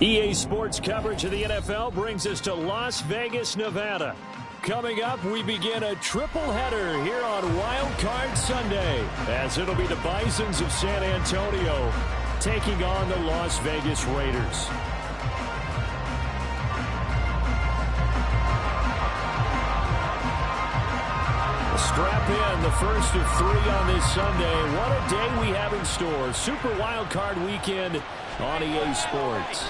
EA Sports coverage of the NFL brings us to Las Vegas, Nevada. Coming up, we begin a triple-header here on Wild Card Sunday, as it'll be the Bisons of San Antonio taking on the Las Vegas Raiders. Strap in, the first of three on this Sunday. What a day we have in store. Super Wild Card Weekend on EA Sports.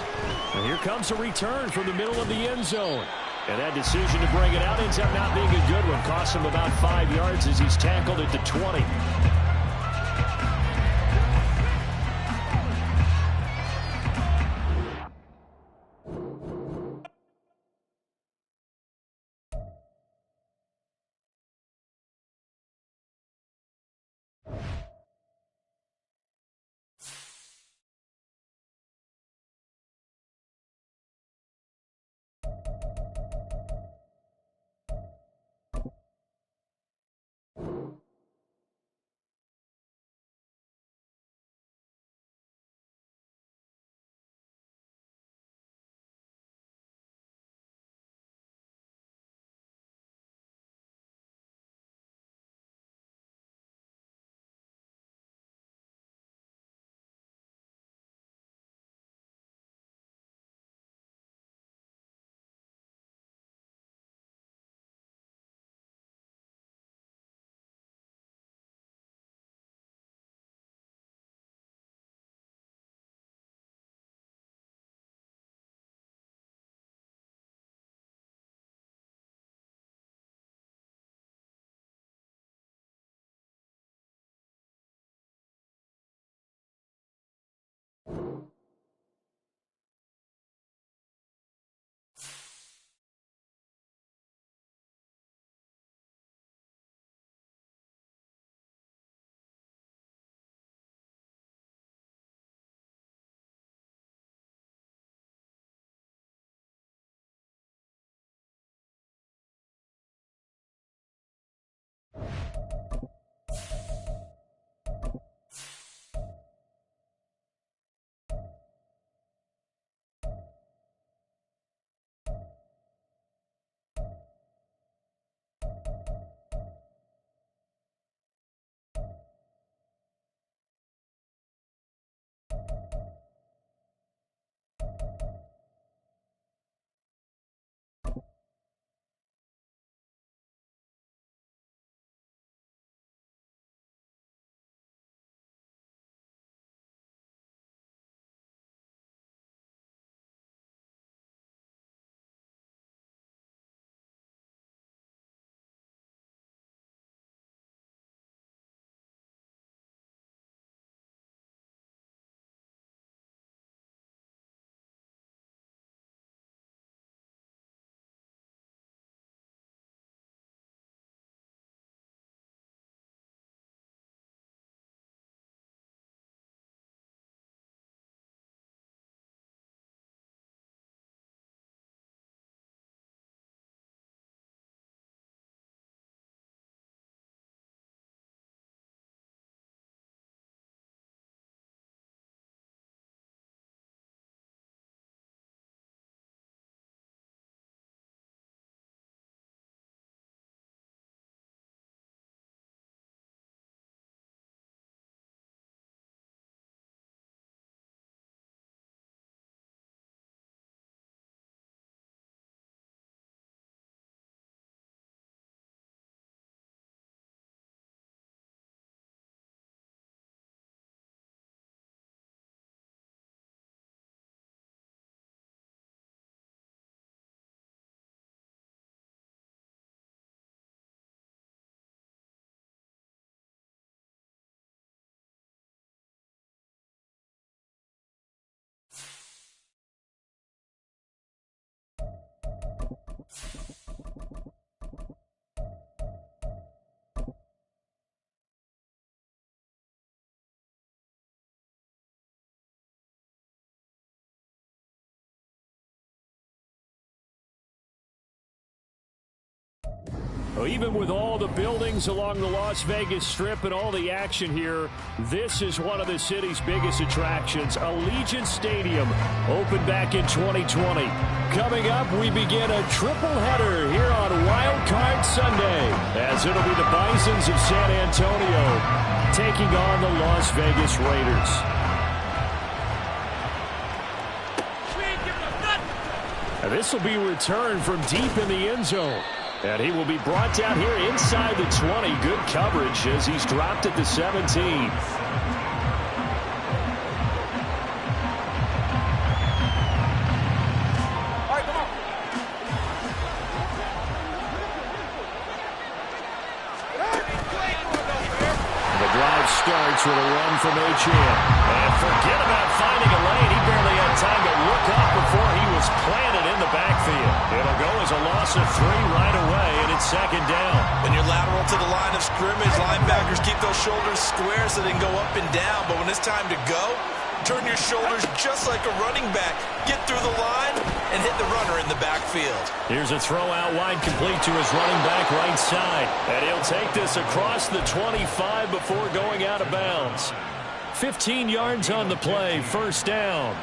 And here comes a return from the middle of the end zone. And that decision to bring it out ends up not being a good one. Costs him about 5 yards as he's tackled at the 20. Well, even with all the buildings along the Las Vegas Strip and all the action here, this is one of the city's biggest attractions. Allegiant Stadium opened back in 2020. Coming up, we begin a triple header here on Wild Card Sunday, as it'll be the Bisons of San Antonio taking on the Las Vegas Raiders. And this will be returned from deep in the end zone. And he will be brought down here inside the 20. Good coverage as he's dropped at the 17. Starts with a run from SZN. And forget about finding a lane. He barely had time to look up before he was planted in the backfield. It'll go as a loss of 3 right away, and it's second down. When you're lateral to the line of scrimmage, linebackers keep those shoulders square so they can go up and down. But when it's time to go, turn your shoulders just like a running back. Get through the line and hit the runner in the backfield. Here's a throw out wide, complete to his running back right side. And he'll take this across the 25 before going out of bounds. 15 yards on the play, first down.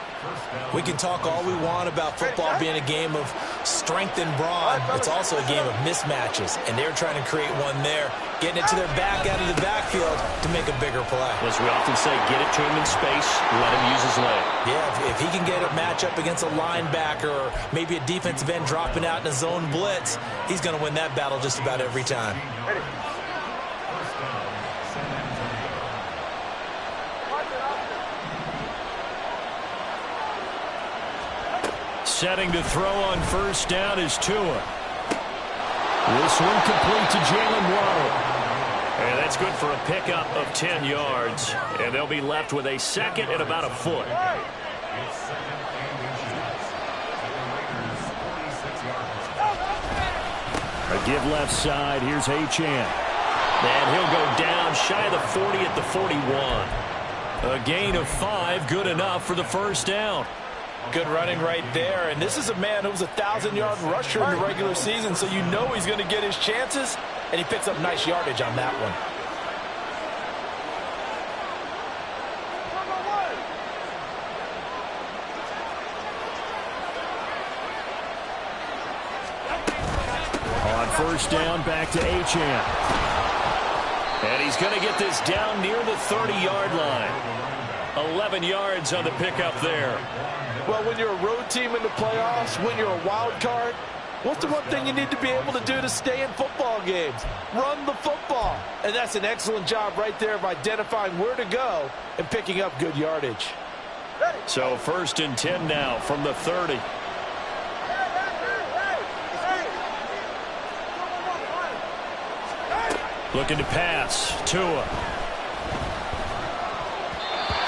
We can talk all we want about football being a game of strength and brawn. It's also a game of mismatches, and they're trying to create one there, getting it to their back out of the backfield to make a bigger play. As we often say, get it to him in space, let him use his leg. Yeah, if he can get a matchup against a linebacker or maybe a defensive end dropping out in a zone blitz, he's going to win that battle just about every time. Setting to throw on first down is Tua. This one complete to Jalen Waddle. And that's good for a pickup of 10 yards. And they'll be left with a second and about a foot. A give left side. Here's SZN. And he'll go down shy of the 40 at the 41. A gain of 5, good enough for the first down. Good running right there, and this is a man who was a 1,000-yard rusher in the regular season, so you know he's going to get his chances, and he picks up nice yardage on that one. On first down, back to SZN. And he's going to get this down near the 30-yard line. 11 yards on the pickup there. Well, when you're a road team in the playoffs, when you're a wild card, what's the one thing you need to be able to do to stay in football games? Run the football. And that's an excellent job right there of identifying where to go and picking up good yardage. So first and 10 now from the 30. Looking to pass. Tua.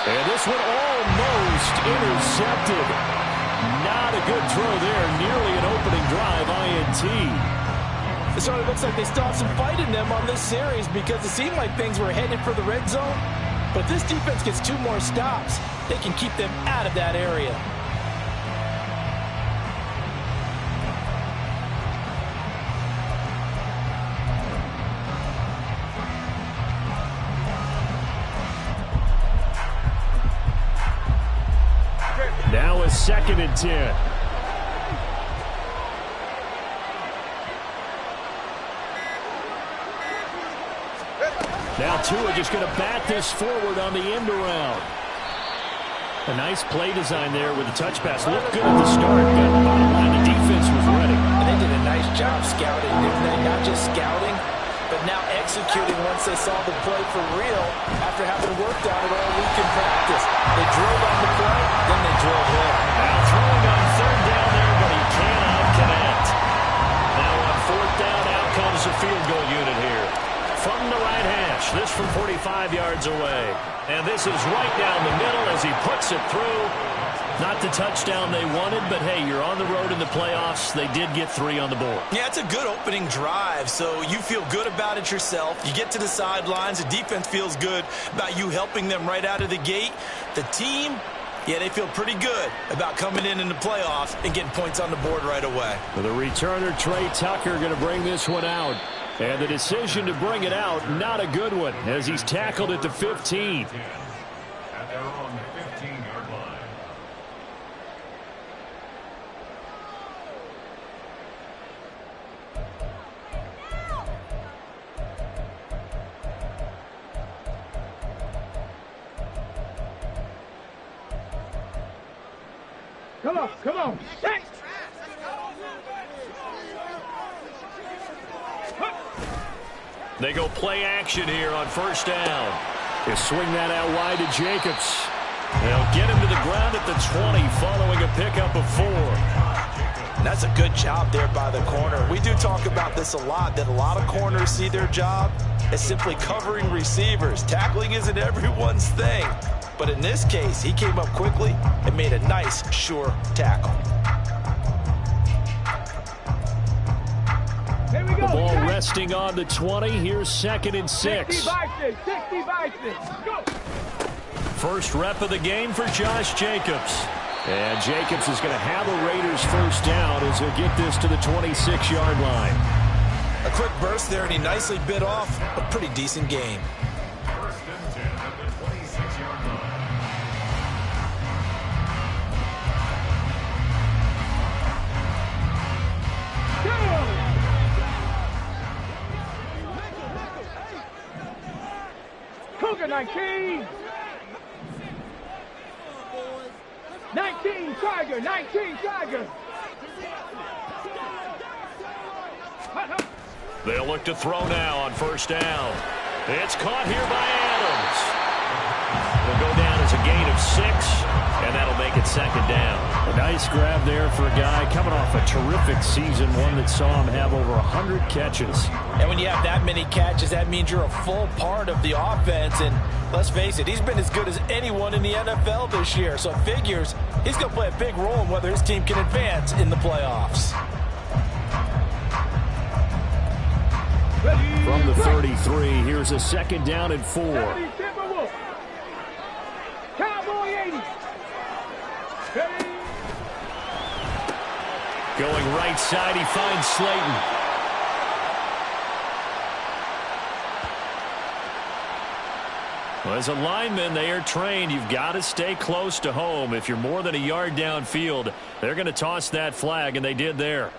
And this one almost intercepted. Not a good throw there. Nearly an opening drive INT. It sort of looks like they still have some fight in them on this series because it seemed like things were headed for the red zone. But if this defense gets 2 more stops, they can keep them out of that area. Now a second and 10. Now Tua just going to bat this forward on the end around. A nice play design there with the touch pass. Looked good at the start, but bottom line, the defense was ready. And they did a nice job scouting, didn't they? Not just scouting, but now executing once they saw the play for real after having worked on it all week in practice. They drilled on the play, then they drilled him. Now throwing on third down there, but he cannot connect. Now on fourth down, out comes the field goal unit here. From the right hash, this from 45 yards away. And this is right down the middle as he puts it through. Not the touchdown they wanted, but hey, you're on the road in the playoffs. They did get 3 on the board. Yeah, it's a good opening drive, so you feel good about it yourself. You get to the sidelines. The defense feels good about you helping them right out of the gate. The team, yeah, they feel pretty good about coming in the playoffs and getting points on the board right away. For the returner, Trey Tucker going to bring this one out. And the decision to bring it out, not a good one, as he's tackled at the 15. At their own 15-yard line. Come on. Hey. They go play action here on first down. They swing that out wide to Jacobs. They'll get him to the ground at the 20 following a pickup of 4. That's a good job there by the corner. We do talk about this a lot, that a lot of corners see their job as simply covering receivers. Tackling isn't everyone's thing. But in this case, he came up quickly and made a nice, sure tackle. Here we go. The ball resting on the 20. Here's 2nd and 6. 60 by 6. Go. First rep of the game for Josh Jacobs. And Jacobs is going to have a Raiders first down as he'll get this to the 26-yard line. A quick burst there, and he nicely bit off a pretty decent gain. First and 10 at the 26-yard line. Cougar 19. 19 Tiger. They'll look to throw now on first down. It's caught here by Adams. Will go down as a gain of 6, and that'll make it 2nd down. A nice grab there for a guy coming off a terrific season, one that saw him have over 100 catches. And when you have that many catches, that means you're a full part of the offense. And let's face it, he's been as good as anyone in the NFL this year. So it figures he's going to play a big role in whether his team can advance in the playoffs. From the 33, here's a 2nd down and 4. Cowboy 80. Going right side, he finds Slayton. Well, as a lineman, they are trained. You've got to stay close to home. If you're more than a yard downfield, they're going to toss that flag, and they did there.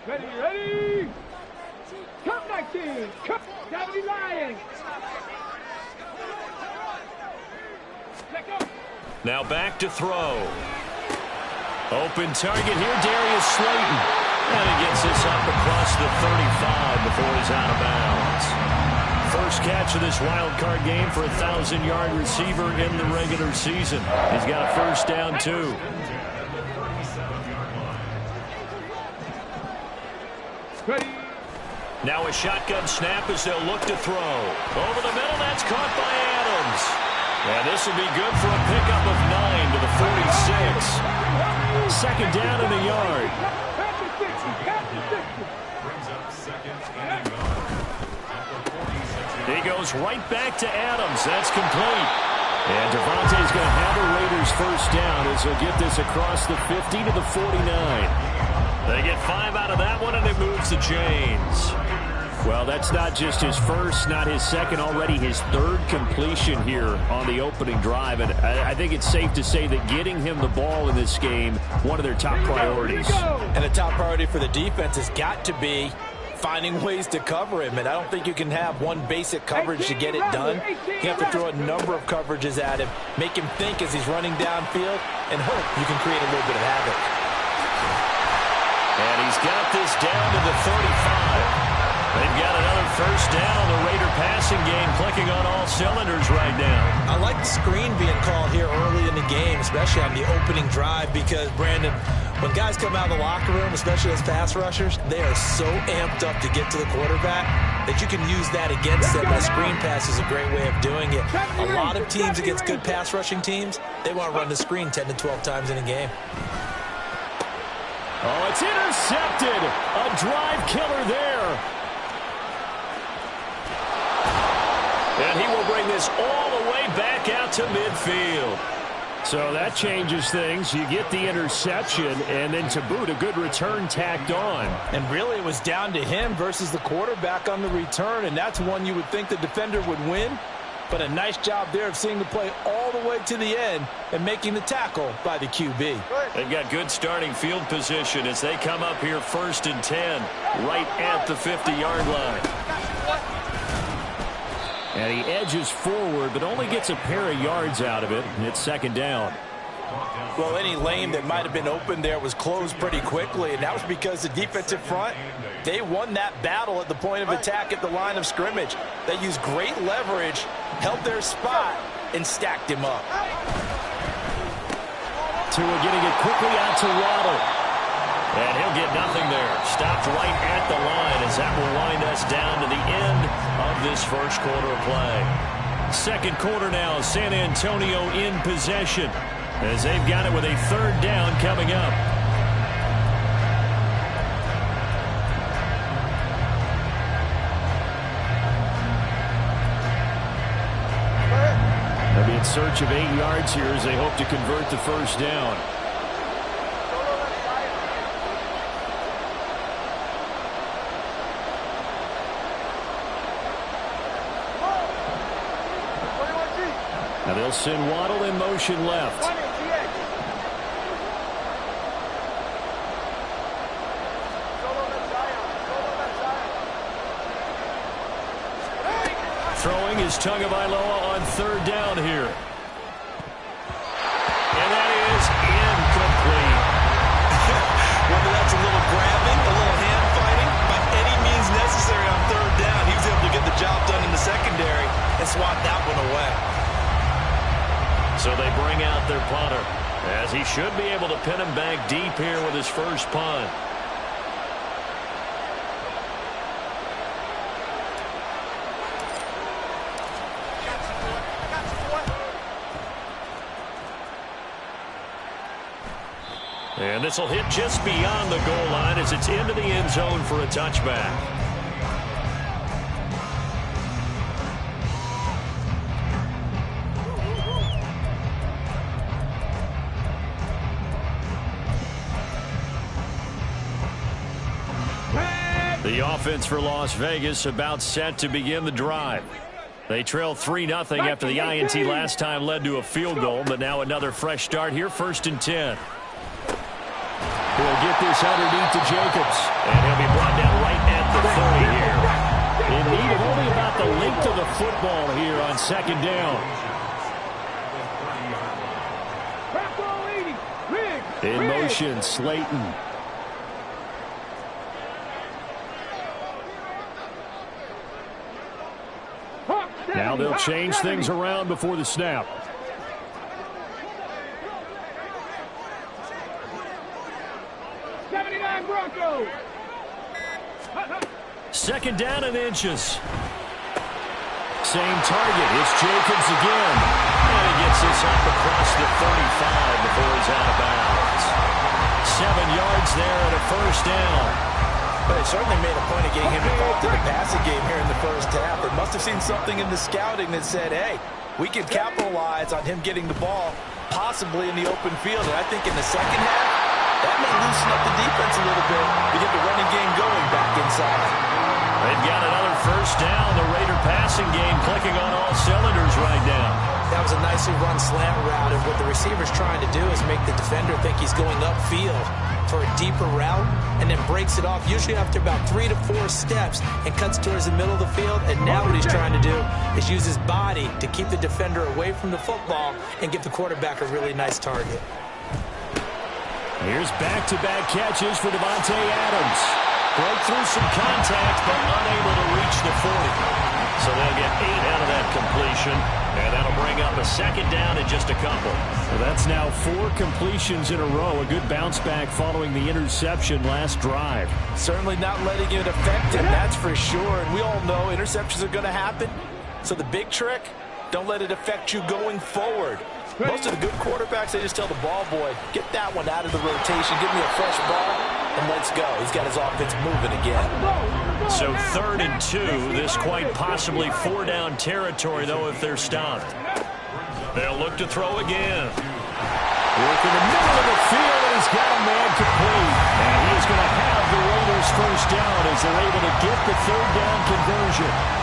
Ready. Come 19. Come 70 Lions. Let go. Now back to throw. Open target here, Darius Slayton. And he gets this up across the 35 before he's out of bounds. First catch of this wild card game for a 1,000-yard receiver in the regular season. He's got a first down, too. Ready. Now a shotgun snap as they'll look to throw. Over the middle, that's caught by Adams. And this will be good for a pickup of 9 to the 46. 2nd down and a yard. Brings up 2nd and a yard. He goes right back to Adams. That's complete. And Devontae's going to have a Raiders first down as he'll get this across the 50 to the 49. They get 5 out of that one, and it moves the chains. Well, that's not just his first, not his second, already his 3rd completion here on the opening drive. And I think it's safe to say that getting him the ball in this game, one of their top priorities. And the top priority for the defense has got to be finding ways to cover him. And I don't think you can have one basic coverage to get it done. You have to throw a number of coverages at him, make him think as he's running downfield, and hope you can create a little bit of havoc. And he's got this down to the 35. They've got another first down. The Raider passing game clicking on all cylinders right now. I like the screen being called here early in the game, especially on the opening drive, because, Brandon, when guys come out of the locker room, especially as pass rushers, they are so amped up to get to the quarterback that you can use that against them. And a screen pass is a great way of doing it. A lot of teams against good pass rushing teams, they want to run the screen 10 to 12 times in a game. Oh, it's intercepted. A drive killer there. to midfield. So that changes things. You get the interception, and then to boot, a good return tacked on. And really, it was down to him versus the quarterback on the return, and that's one you would think the defender would win. But a nice job there of seeing the play all the way to the end and making the tackle by the QB. They've got good starting field position as they come up here 1st and 10, right at the 50-yard line. And he edges forward, but only gets a pair of yards out of it, and it's 2nd down. Well, any lane that might have been open there was closed pretty quickly, and that was because the defensive front, they won that battle at the point of attack at the line of scrimmage. They used great leverage, held their spot, and stacked him up. Tua getting it quickly out to Waddle. And he'll get nothing there. Stopped right at the line as that will wind us down to the end of this first quarter of play. 2nd quarter now, San Antonio in possession as they've got it with a 3rd down coming up. They'll be in search of 8 yards here as they hope to convert the 1st down. Now they'll send Waddle in motion left. Throwing is Tagovailoa on 3rd down here. And that is incomplete. Whether that's a little grabbing, a little hand fighting, by any means necessary on 3rd down, he was able to get the job done in the secondary and swat that one away. So they bring out their punter, as he should be able to pin him back deep here with his first punt. And this will hit just beyond the goal line as it's into the end zone for a touchback. The offense for Las Vegas about set to begin the drive. They trail 3-0 after the INT last time led to a field goal, but now another fresh start here, 1st and 10. He'll get this underneath to Jacobs, and he'll be brought down right at the 30 here. In need of only about the length of the football here on 2nd down. In motion, Slayton. Now they'll change things around before the snap. Broncos. 2nd down and inches. Same target. It's Jacobs again. And he gets this up across the 35 before he's out of bounds. 7 yards there and a 1st down. But they certainly made a point of getting him involved in the passing game here in the 1st half. They must have seen something in the scouting that said, hey, we can capitalize on him getting the ball possibly in the open field. And I think in the 2nd half, that may loosen up the defense a little bit to get the running game going back inside. They've got another 1st down. The Raider passing game clicking on all cylinders right now. That was a nicely run slant route, and what the receiver's trying to do is make the defender think he's going upfield for a deeper route, and then breaks it off, usually after about 3 to 4 steps, and cuts towards the middle of the field. And now what he's trying to do is use his body to keep the defender away from the football and give the quarterback a really nice target. Here's back-to-back catches for Devontae Adams. Broke through some contact, but unable to reach the 40. So they'll get 8 out of that completion, and that'll bring up a 2nd down in just a couple. Well, that's now 4 completions in a row. A good bounce back following the interception last drive. Certainly not letting it affect him, that's for sure. And we all know interceptions are going to happen. So the big trick, don't let it affect you going forward. Most of the good quarterbacks, they just tell the ball boy, get that one out of the rotation, give me a fresh ball, and let's go. He's got his offense moving again. So 3rd and 2, this quite possibly 4-down territory, though, if they're stopped. They'll look to throw again. Work in the middle of the field, and he's got a man complete. And he is going to have the Raiders first down as they're able to get the third down conversion.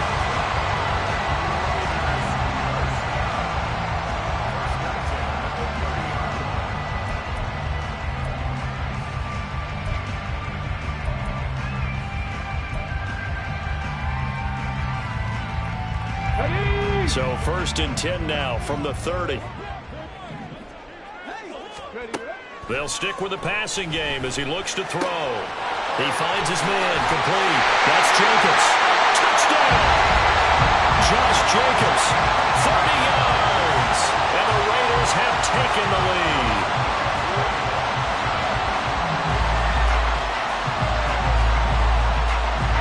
So 1st and 10 now from the 30. They'll stick with the passing game as he looks to throw. He finds his man complete. That's Jacobs. Touchdown! Josh Jacobs, 30 yards. And the Raiders have taken the lead.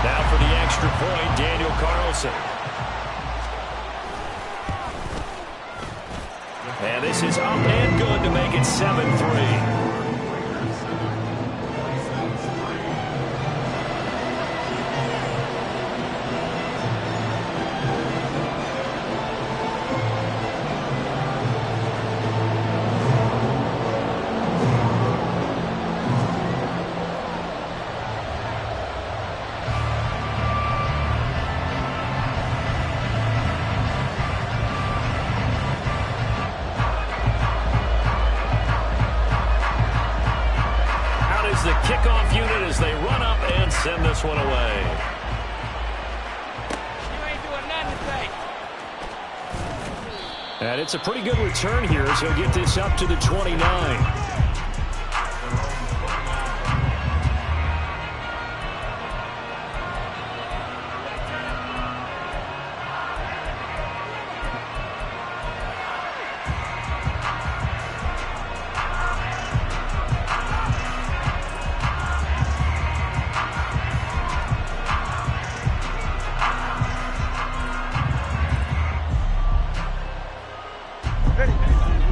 Now for the extra point, Daniel Carlson. And this is up and good to make it 7-3. The kickoff unit as they run up and send this one away. You ain't doing nothing today. And it's a pretty good return here as he'll get this up to the 29.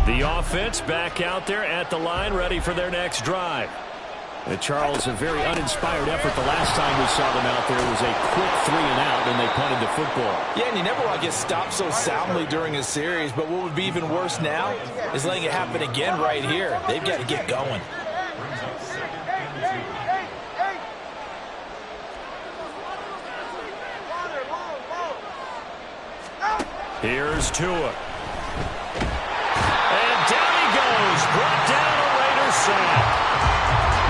The offense back out there at the line, ready for their next drive. And Charles, a very uninspired effort. The last time we saw them out there was a quick 3-and-out, and they punted the football. Yeah, and you never want to get stopped so soundly during a series, but what would be even worse now is letting it happen again right here. They've got to get going. Here's Tua. Brought down a Raiders sack.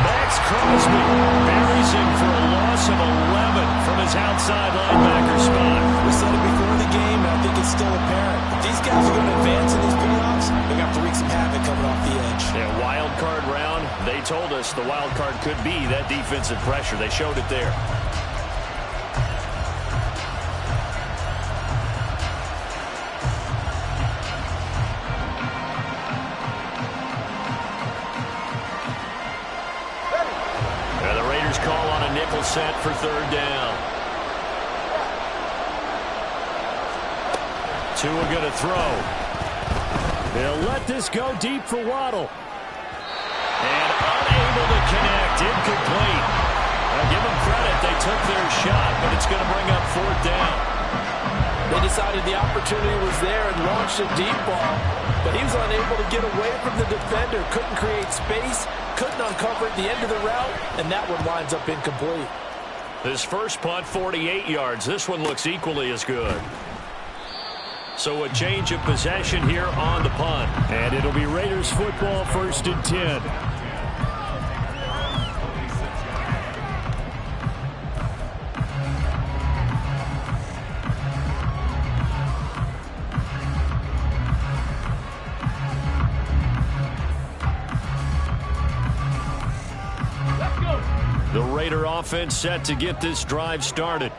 Max Crosby buries him for a loss of 11 from his outside linebacker spot. We said it before the game, and I think it's still apparent. If these guys are going to advance in these playoffs, they're going to have to wreak some havoc coming off the edge. Yeah, wild card round, they told us the wild card could be that defensive pressure. They showed it there. Call on a nickel set for third down. Tua going to throw. They'll let this go deep for Waddle. And unable to connect. Incomplete. I'll give them credit. They took their shot, but it's going to bring up fourth down. They decided the opportunity was there and launched a deep ball, but he was unable to get away from the defender. Couldn't create space, couldn't uncover at the end of the route, and that one winds up incomplete. His first punt, 48 yards. This one looks equally as good. So a change of possession here on the punt. And it'll be Raiders football, 1st and 10. The Raider offense set to get this drive started.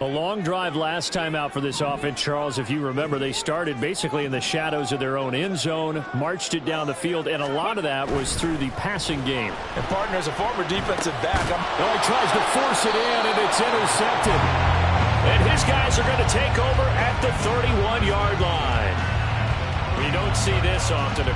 A long drive last time out for this offense, Charles. If you remember, they started basically in the shadows of their own end zone, marched it down the field, and a lot of that was through the passing game. And partner, as a former defensive back, he tries to force it in, and it's intercepted. And his guys are going to take over at the 31-yard line. We don't see this often.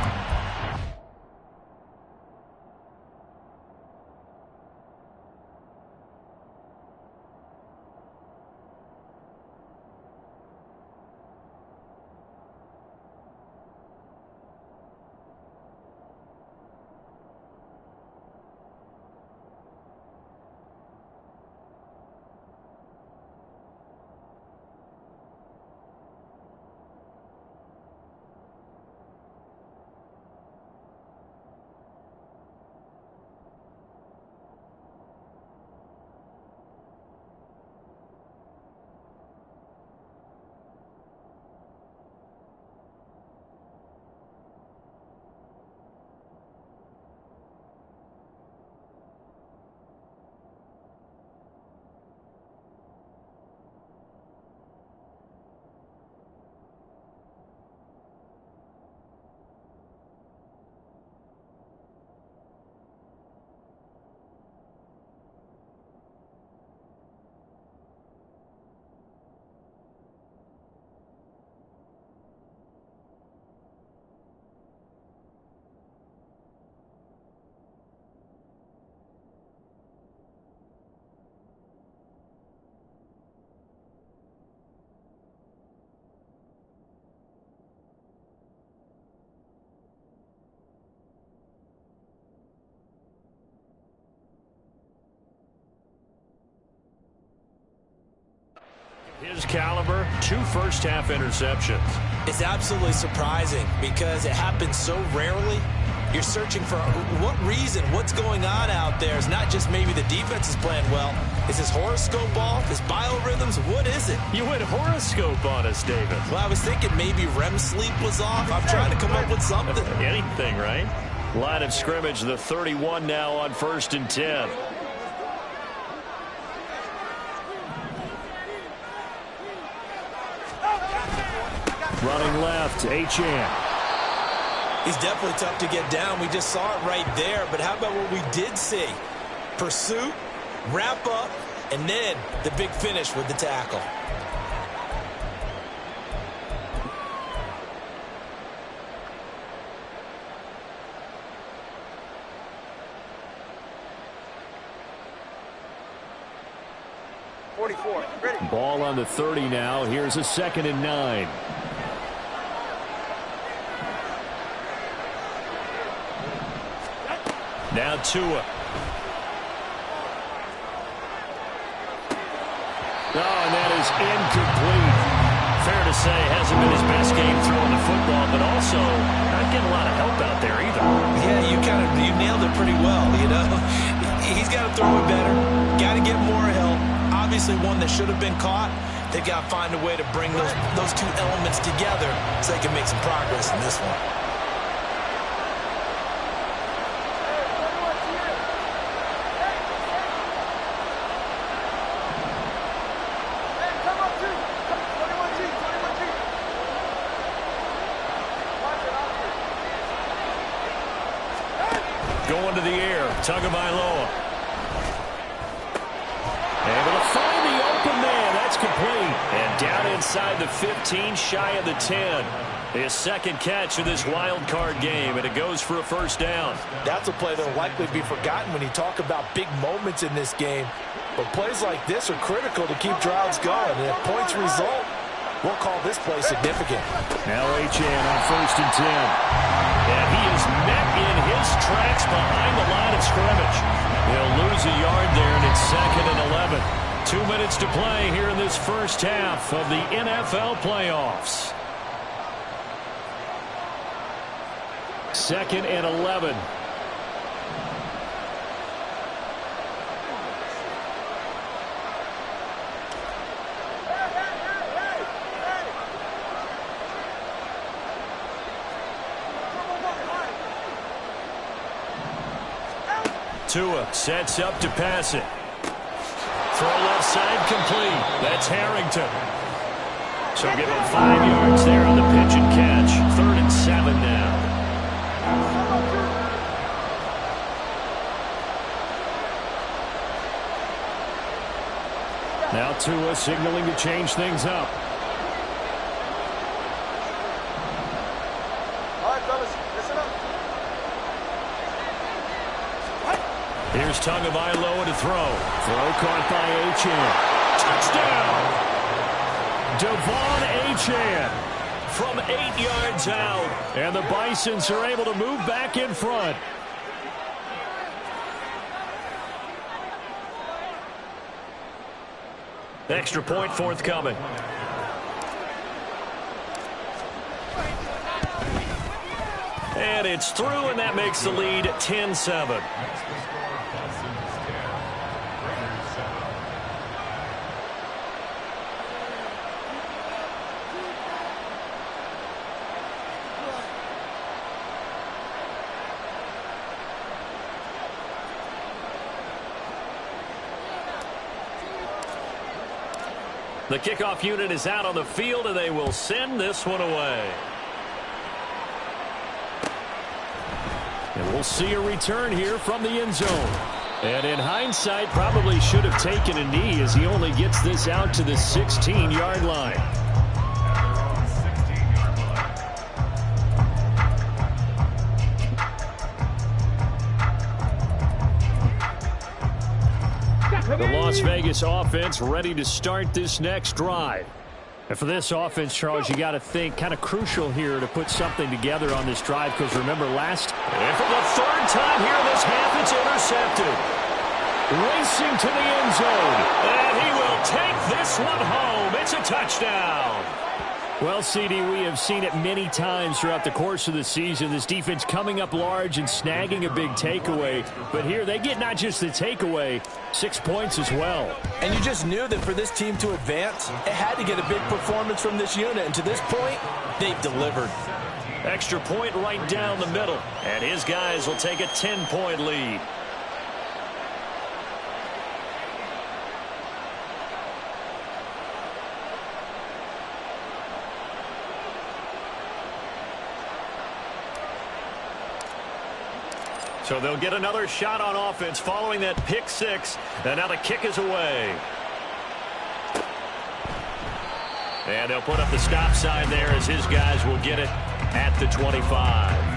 His caliber, 2 first-half interceptions. It's absolutely surprising because it happens so rarely. You're searching for what reason, what's going on out there. It's not just maybe the defense is playing well. Is his horoscope off? His biorhythms? What is it? You went horoscope on us, David. Well, I was thinking maybe REM sleep was off. I'm trying to come up with something. Anything, right? Line of scrimmage, the 31 now on 1st and 10. Running left, HN. He's definitely tough to get down. We just saw it right there. But how about what we did see? Pursuit, wrap up, and then the big finish with the tackle. Ball on the 30 now. Here's a 2nd and 9. Now Tua. Oh, and that is incomplete. Fair to say, hasn't been his best game throwing the football, but also not getting a lot of help out there either. Yeah, you nailed it pretty well, you know. He's got to throw it better. Got to get more help. Obviously one that should have been caught. They got to find a way to bring those two elements together so they can make some progress in this one. Going to the air, Tagovailoa. Able to find the open man. That's complete. And down inside the 15, shy of the 10. His 2nd catch of this wild card game, and it goes for a 1st down. That's a play that will likely be forgotten when you talk about big moments in this game. But plays like this are critical to keep drives going. And if points result, we'll call this play significant. Now HN on 1st and 10. And he is met in his tracks behind the line of scrimmage. He'll lose a yard there, and it's 2nd and 11. 2 minutes to play here in this first half of the NFL playoffs. 2nd and 11. Tua sets up to pass it. Throw left side complete. That's Harrington. So give him 5 yards there on the pitch and catch. 3rd and 7 now. Now Tua signaling to change things up. Here's Tagovailoa to throw. Throw caught by Achane. Touchdown! Devon Achane from 8 yards out. And the Bisons are able to move back in front. Extra point forthcoming. And it's through, and that makes the lead 10-7. The kickoff unit is out on the field, and they will send this one away. And we'll see a return here from the end zone. And in hindsight, probably should have taken a knee as he only gets this out to the 16-yard line. The Las Vegas offense ready to start this next drive. And for this offense, Charles, you got to think kind of crucial here to put something together on this drive, because remember last. And for the 3rd time here this half, it's intercepted. Racing to the end zone. And he will take this one home. It's a touchdown. Well, CD, we have seen it many times throughout the course of the season. This defense coming up large and snagging a big takeaway. But here they get not just the takeaway, 6 points as well. And you just knew that for this team to advance, it had to get a big performance from this unit. And to this point, they've delivered. Extra point right down the middle. And his guys will take a 10-point lead. So they'll get another shot on offense following that pick six. And now the kick is away. And they'll put up the stop sign there as his guys will get it at the 25.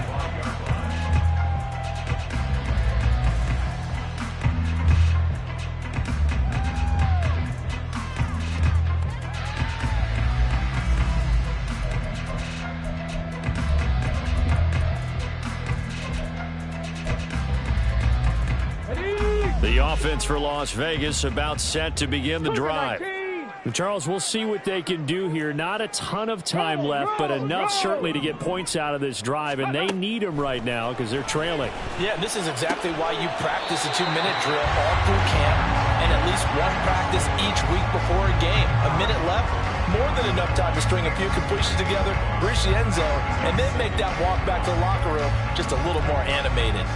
The offense for Las Vegas about set to begin the drive. And Charles, we'll see what they can do here. Not a ton of time left, but enough certainly to get points out of this drive, and they need them right now because they're trailing. Yeah, this is exactly why you practice a 2-minute drill all through camp and at least one practice each week before a game. A minute left, more than enough time to string a few completions together, reach the end zone, and then make that walk back to the locker room just a little more animated.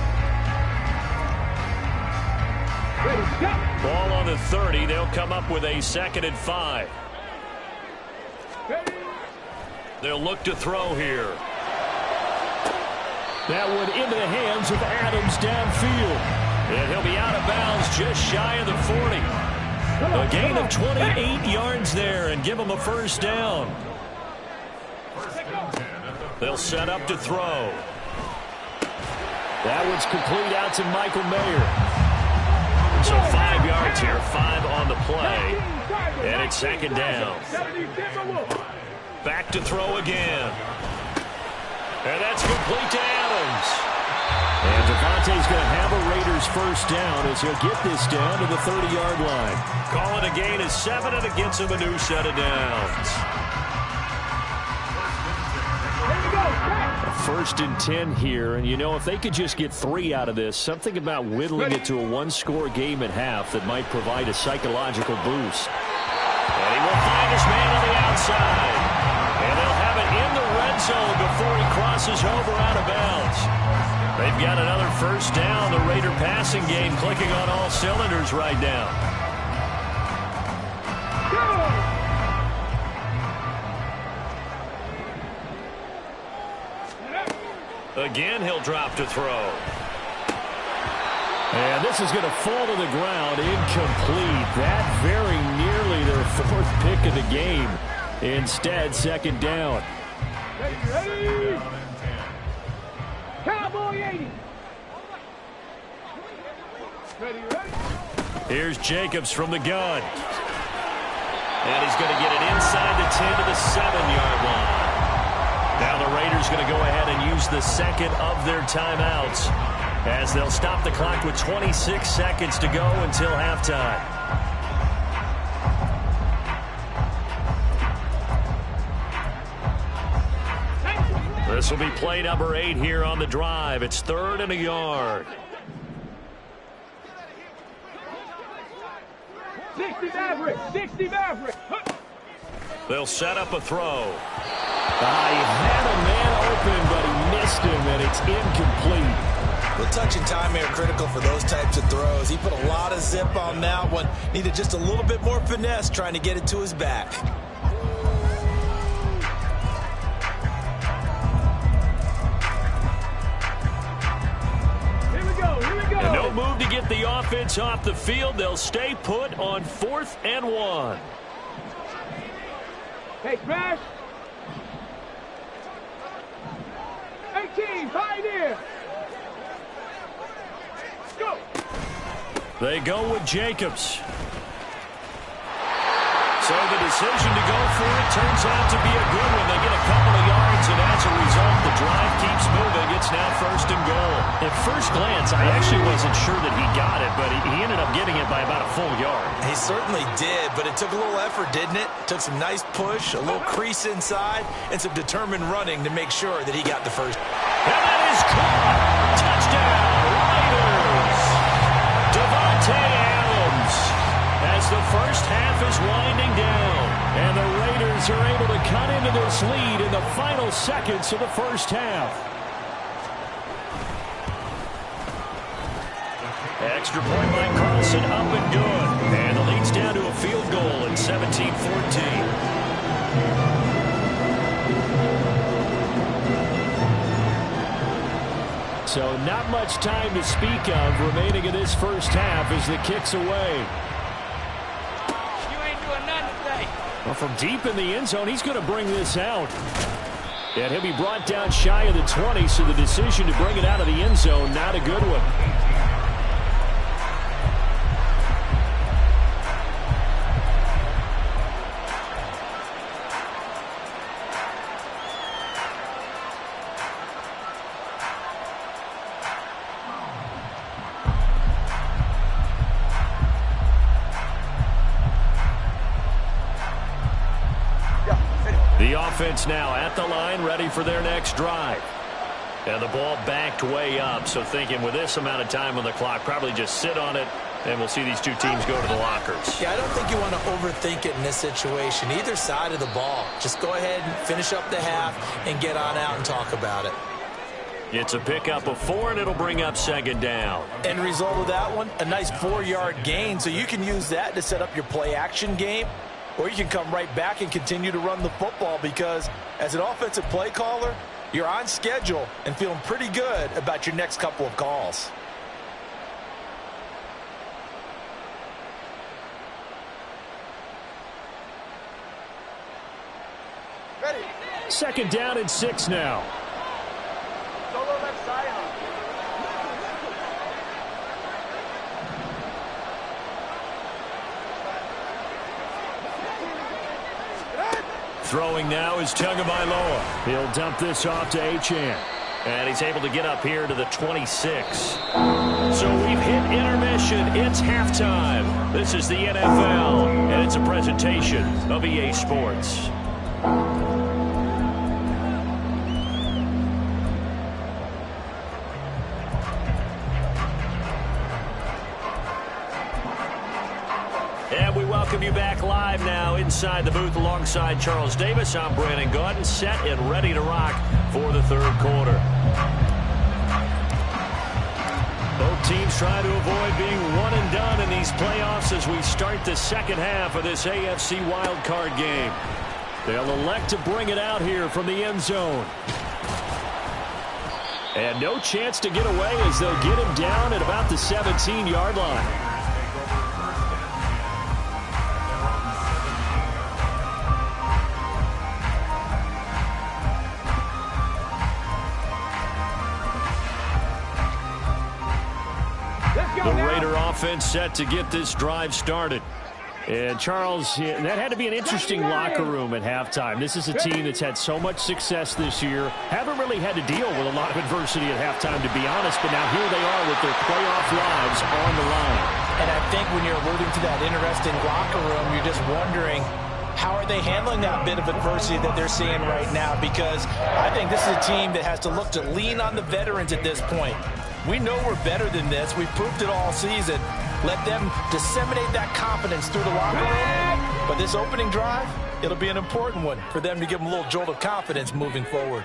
Ball on the 30. They'll come up with a 2nd and 5. They'll look to throw here. That one into the hands of Adams downfield. And he'll be out of bounds just shy of the 40. A gain of 28 yards there and give them a first down. They'll set up to throw. That one's complete out to Michael Mayer. So 5 yards here, 5 on the play. And it's 2nd down. Back to throw again. And that's complete to Adams. And Devontae's going to have a Raiders first down as he'll get this down to the 30-yard line. Call it a gain of 7, and it gets him a new set of downs. 1st and 10 here, and you know, if they could just get 3 out of this, something about whittling it to a one-score game at half that might provide a psychological boost. And he will find his man on the outside. And they'll have it in the red zone before he crosses over out of bounds. They've got another first down. The Raider passing game clicking on all cylinders right now. Again, he'll drop to throw. And this is going to fall to the ground, incomplete. That very nearly their 4th pick of the game. Instead, 2nd down. Ready? Cowboy 80. Ready? Here's Jacobs from the gun. And he's going to get it inside the 10 to the 7-yard line. Now the Raiders going to go ahead and use the 2nd of their timeouts as they'll stop the clock with 26 seconds to go until halftime. This will be play number 8 here on the drive. It's 3rd and a yard. 60 Maverick. 60 Maverick. They'll set up a throw. He had a man open, but he missed him, and it's incomplete. The touch and time are critical for those types of throws. He put a lot of zip on that one. Needed just a little bit more finesse trying to get it to his back. Here we go. Here we go. And no move to get the offense off the field. They'll stay put on 4th and 1. Hey, crash. 18, Pioneer. Go. They go with Jacobs. So the decision to go for it turns out to be a good one. They get a couple of yards, and as a result, the drive keeps moving. It's now 1st and goal. At first glance, I actually wasn't sure that he got it, but he ended up getting it by about a full yard. He certainly did, but it took a little effort, didn't it? Took some nice push, a little crease inside, and some determined running to make sure that he got the first. And that is caught. Touchdown, Raiders. Devontae Adams. As the first half is winding down, and the Raiders are able to cut into this lead in the final seconds of the first half. Extra point by Carlson, up and good. And the lead's down to a field goal at 17-14. So not much time to speak of remaining in this first half as the kick's away. Well, from deep in the end zone, he's going to bring this out. And he'll be brought down shy of the 20, so the decision to bring it out of the end zone, not a good one. The offense now at the line, ready for their next drive. And the ball backed way up, so thinking with this amount of time on the clock, probably just sit on it, and we'll see these two teams go to the lockers. Yeah, I don't think you want to overthink it in this situation. Either side of the ball. Just go ahead and finish up the half and get on out and talk about it. It's a pickup of 4, and it'll bring up 2nd down. End result of that one, a nice 4-yard gain, so you can use that to set up your play-action game. Or you can come right back and continue to run the football because as an offensive play caller, you're on schedule and feeling pretty good about your next couple of calls. Ready. 2nd down and 6 now. Solo left side. Throwing now is Tagovailoa. He'll dump this off to Achane. And he's able to get up here to the 26. So we've hit intermission. It's halftime. This is the NFL, and it's a presentation of EA Sports. And we welcome you back live now inside the booth alongside Charles Davis. I'm Brandon Gaudin, set and ready to rock for the 3rd quarter. Both teams trying to avoid being one and done in these playoffs as we start the 2nd half of this AFC wildcard game. They'll elect to bring it out here from the end zone. And no chance to get away as they'll get him down at about the 17-yard line. The Raider offense set to get this drive started. And Charles, that had to be an interesting locker room at halftime. This is a team that's had so much success this year. Haven't really had to deal with a lot of adversity at halftime, to be honest. But now here they are with their playoff lives on the line. And I think when you're alluding to that interesting locker room, you're just wondering, how are they handling that bit of adversity that they're seeing right now? Because I think this is a team that has to look to lean on the veterans at this point. We know we're better than this. We've proved it all season. Let them disseminate that confidence through the locker room. But this opening drive, it'll be an important one for them to give them a little jolt of confidence moving forward.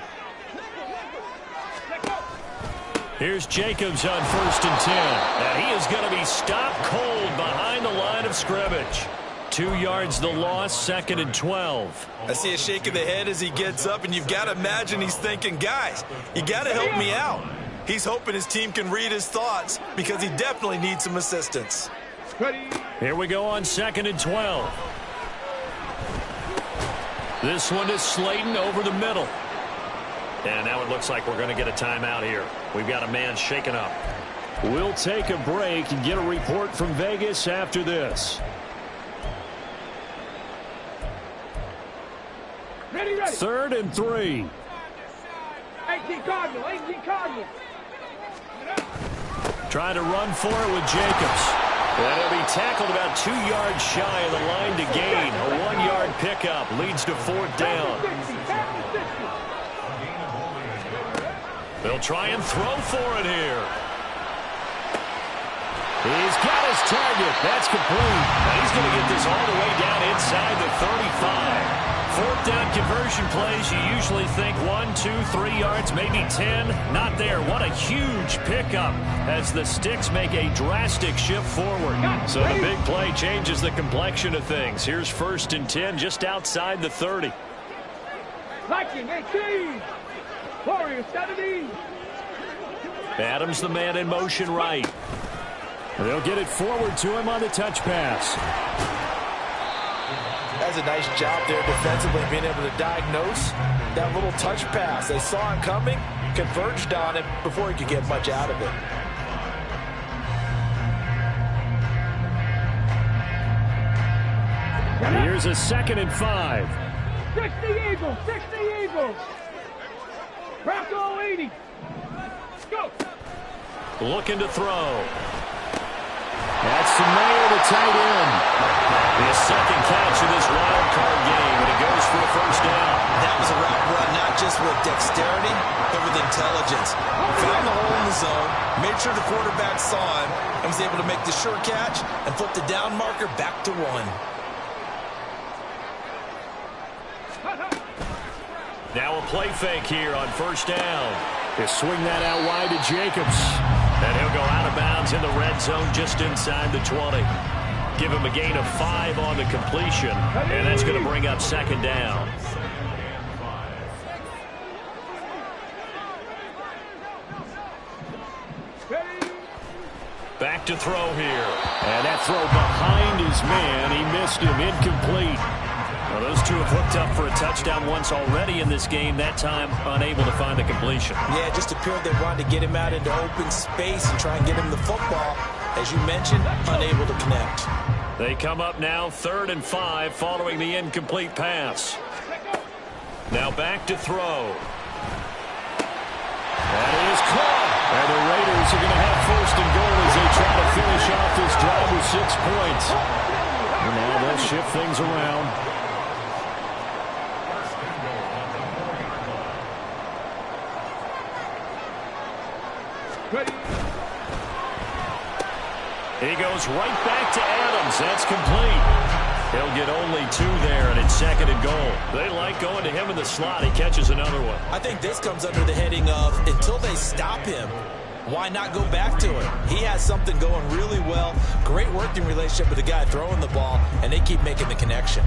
Here's Jacobs on 1st and 10. And he is going to be stopped cold behind the line of scrimmage. 2 yards the loss, 2nd and 12. I see a shake of the head as he gets up, and you've got to imagine he's thinking, guys, you got to help me out. He's hoping his team can read his thoughts because he definitely needs some assistance. Here we go on 2nd and 12. This one is Slayton over the middle. And now it looks like we're going to get a timeout here. We've got a man shaken up. We'll take a break and get a report from Vegas after this. 3rd and 3. 18 Cardinal, 18 Cardinal. Trying to run for it with Jacobs. That'll be tackled about 2 yards shy of the line to gain. A 1-yard pickup leads to 4th down. They'll try and throw for it here. He's got his target. That's complete. Now he's going to get this all the way down inside the 35. 4th down conversion plays, you usually think 1, 2, 3 yards, maybe 10. Not there. What a huge pickup as the sticks make a drastic shift forward. So the big play changes the complexion of things. Here's 1st and 10 just outside the 30. Viking 18. Warriors 17. Adams the man in motion right. They'll get it forward to him on the touch pass. That's a nice job there defensively, being able to diagnose that little touch pass. They saw it coming, converged on it before he could get much out of it. Here's a 2nd and 5. 60 Eagles, 60 Eagles. Bronco 80. Go. Looking to throw. That's the Mayer, the tight end. His 2nd catch of this wild card game, and it goes for a 1st down. That was a route run, not just with dexterity, but with intelligence. Found the hole in the zone, made sure the quarterback saw him, and was able to make the sure catch and flip the down marker back to 1. Now a play fake here on 1st down. They swing that out wide to Jacobs. And he'll go out of bounds in the red zone just inside the 20. Give him a gain of 5 on the completion. And that's going to bring up 2nd down. Back to throw here. And that throw behind his man. He missed him. Incomplete. Well, those two have hooked up for a touchdown once already in this game. That time, unable to find the completion. Yeah, it just appeared they wanted to get him out into open space and try and get him the football. As you mentioned, unable to connect. They come up now 3rd and 5 following the incomplete pass. Now back to throw. That is caught. And the Raiders are going to have 1st and goal as they try to finish off this drive with 6 points. And now they'll shift things around. He goes right back to Adams. That's complete. He'll get only 2 there, and it's 2nd and goal. They like going to him in the slot. He catches another one. I think this comes under the heading of until they stop him, why not go back to it? He has something going really well. Great working relationship with the guy throwing the ball, and they keep making the connection.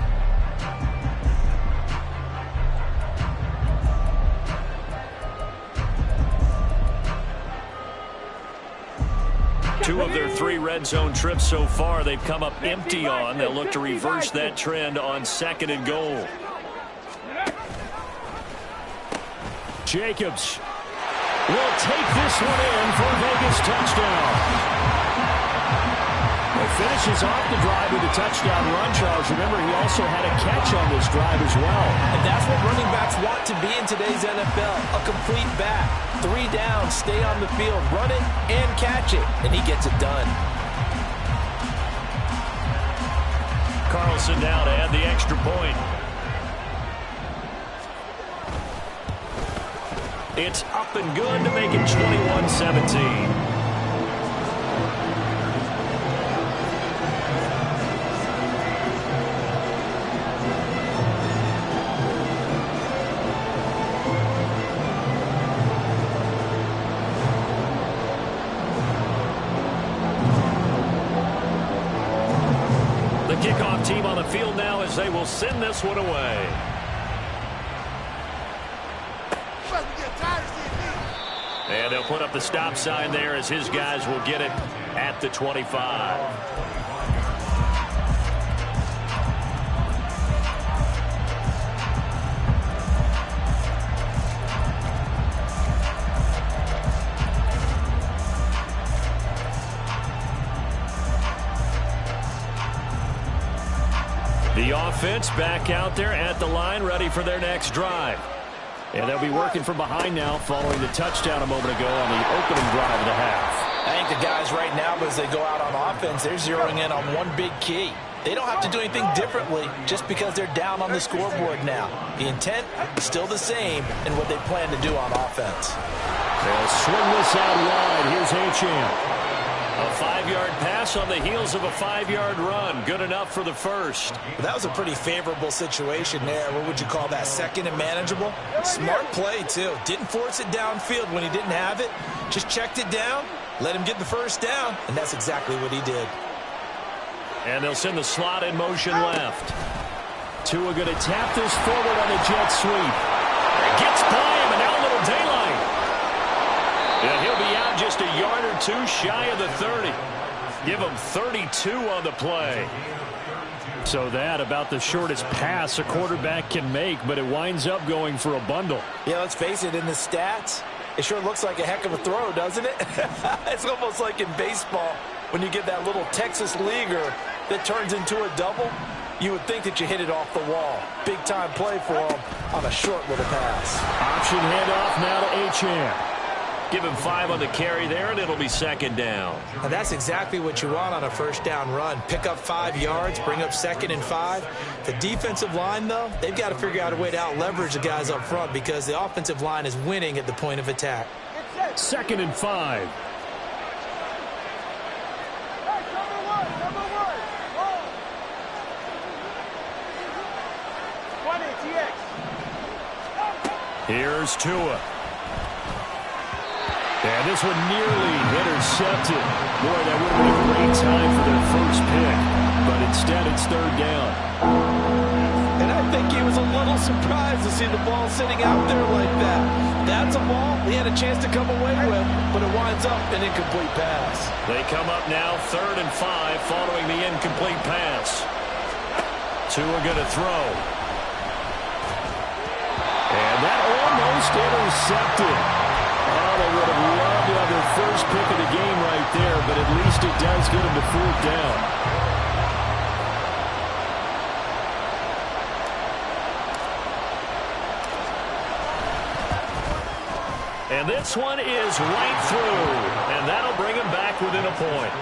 Two of their 3 red zone trips so far, they've come up empty on. They'll look to reverse that trend on 2nd and goal. Jacobs will take this one in for a Vegas touchdown. He finishes off the drive with a touchdown run, Charles. Remember, he also had a catch on this drive as well. And that's what running backs want to be in today's NFL, a complete back. 3 down, stay on the field, run it and catch it, and he gets it done. Carlson now to add the extra point. It's up and good to make it 21-17. Kickoff team on the field now as they will send this one away. And they'll put up the stop sign there as his guys will get it at the 25. The offense back out there at the line, ready for their next drive. And they'll be working from behind now following the touchdown a moment ago on the opening drive of the half. I think the guys right now, as they go out on offense, they're zeroing in on one big key. They don't have to do anything differently just because they're down on the scoreboard now. The intent is still the same in what they plan to do on offense. They'll swing this out wide. Here's Achane. A 5-yard pass on the heels of a 5-yard run. Good enough for the first. That was a pretty favorable situation there. What would you call that? Second and manageable? Smart play, too. Didn't force it downfield when he didn't have it. Just checked it down, let him get the first down, and that's exactly what he did. And they'll send the slot in motion left. Tua going to tap this forward on the jet sweep. Gets by him, and now a little daylight. Yeah, he'll be out just a yard or two shy of the 30. Give him 32 on the play. So that about the shortest pass a quarterback can make, but it winds up going for a bundle. Yeah, let's face it, in the stats, it sure looks like a heck of a throw, doesn't it? It's almost like in baseball when you get that little Texas leaguer that turns into a double. You would think that you hit it off the wall. Big-time play for him on a short little pass. Option handoff now to Achane. Give him 5 on the carry there, and it'll be second down. And that's exactly what you want on a first down run. Pick up 5 yards, bring up 2nd and 5. The defensive line, though, they've got to figure out a way to out-leverage the guys up front because the offensive line is winning at the point of attack. 2nd and 5. Here's Tua. And this one nearly intercepted. Boy, that would have been a great time for their first pick. But instead, it's third down. And I think he was a little surprised to see the ball sitting out there like that. That's a ball he had a chance to come away with, but it winds up an incomplete pass. They come up now 3rd and 5 following the incomplete pass. Tua going to throw. And that almost intercepted. Oh, they would have loved to have their first pick of the game right there, but at least it does get them to 4th down. And this one is right through, and that'll bring them back within a point.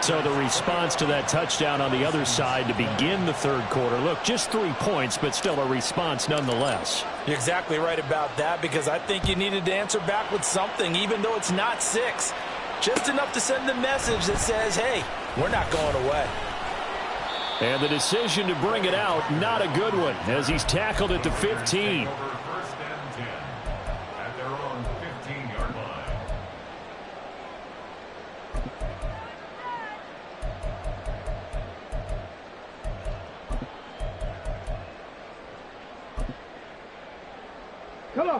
So the response to that touchdown on the other side to begin the third quarter. Look, just 3 points, but still a response nonetheless. You're exactly right about that because I think you needed to answer back with something, even though it's not 6. Just enough to send the message that says, hey, we're not going away. And the decision to bring it out, not a good one, as he's tackled at the 15. First and 10 at their own 15-yard line.